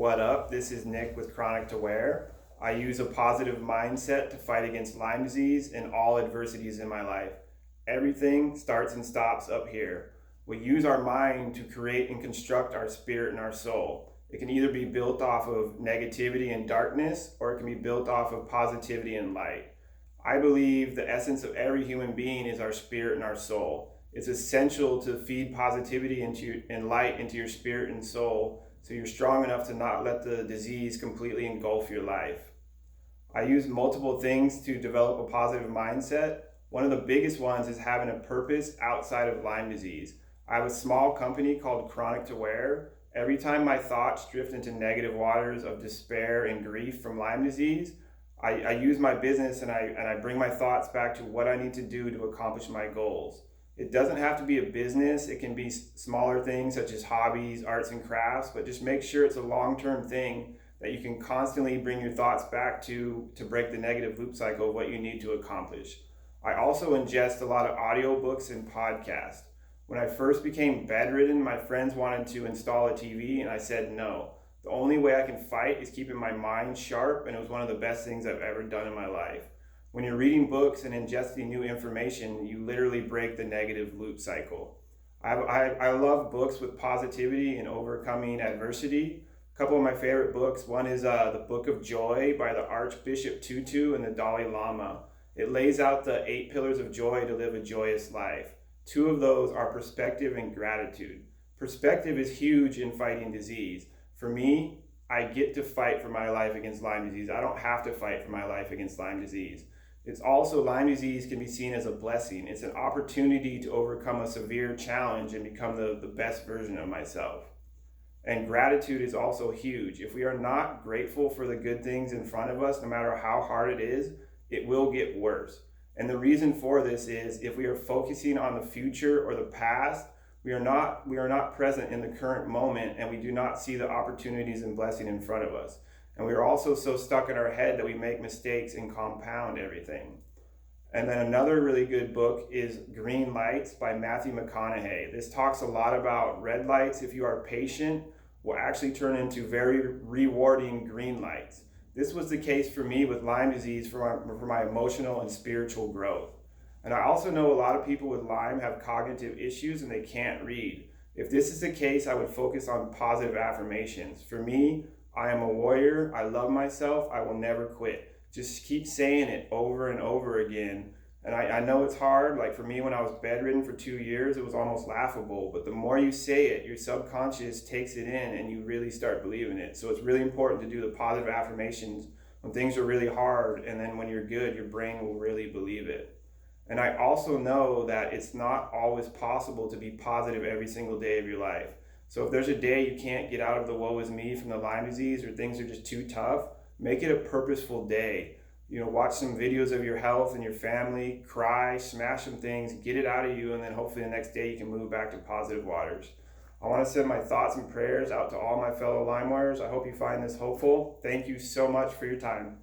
What up? This is Nick with Chronic to Wear. I use a positive mindset to fight against Lyme disease and all adversities in my life. Everything starts and stops up here. We use our mind to create and construct our spirit and our soul. It can either be built off of negativity and darkness, or it can be built off of positivity and light. I believe the essence of every human being is our spirit and our soul. It's essential to feed positivity and light into your spirit and soul, so you're strong enough to not let the disease completely engulf your life. I use multiple things to develop a positive mindset. One of the biggest ones is having a purpose outside of Lyme disease. I have a small company called Chronic to Wear. Every time my thoughts drift into negative waters of despair and grief from Lyme disease, I use my business and I bring my thoughts back to what I need to do to accomplish my goals. It doesn't have to be a business. It can be smaller things such as hobbies, arts and crafts, but just make sure it's a long-term thing that you can constantly bring your thoughts back to break the negative loop cycle of what you need to accomplish. I also ingest a lot of audiobooks and podcasts. When I first became bedridden, my friends wanted to install a TV and I said no. The only way I can fight is keeping my mind sharp, and it was one of the best things I've ever done in my life. When you're reading books and ingesting new information, you literally break the negative loop cycle. I love books with positivity and overcoming adversity. A couple of my favorite books. One is The Book of Joy by the Archbishop Tutu and the Dalai Lama. It lays out the 8 pillars of joy to live a joyous life. 2 of those are perspective and gratitude. Perspective is huge in fighting disease. For me, I get to fight for my life against Lyme disease. I don't have to fight for my life against Lyme disease. It's also, Lyme disease can be seen as a blessing. It's an opportunity to overcome a severe challenge and become the best version of myself. And gratitude is also huge. If we are not grateful for the good things in front of us, no matter how hard it is, it will get worse. And the reason for this is if we are focusing on the future or the past, we are not present in the current moment, and we do not see the opportunities and blessing in front of us. And we are also so stuck in our head that we make mistakes and compound everything. And then another really good book is Green Lights by Matthew McConaughey. This talks a lot about red lights, if you are patient, will actually turn into very rewarding green lights. This was the case for me with Lyme disease for my emotional and spiritual growth. And I also know a lot of people with Lyme have cognitive issues and they can't read. If this is the case, I would focus on positive affirmations. For me, I am a warrior. I love myself. I will never quit. Just keep saying it over and over again. And I know it's hard. Like for me, when I was bedridden for 2 years, it was almost laughable. But the more you say it, your subconscious takes it in and you really start believing it. So it's really important to do the positive affirmations when things are really hard. And then when you're good, your brain will really believe it. And I also know that it's not always possible to be positive every single day of your life. So if there's a day you can't get out of the woe is me from the Lyme disease, or things are just too tough, make it a purposeful day. Watch some videos of your health and your family, cry, smash some things, get it out of you, and then hopefully the next day you can move back to positive waters. I want to send my thoughts and prayers out to all my fellow Lyme wearers. I hope you find this hopeful. Thank you so much for your time.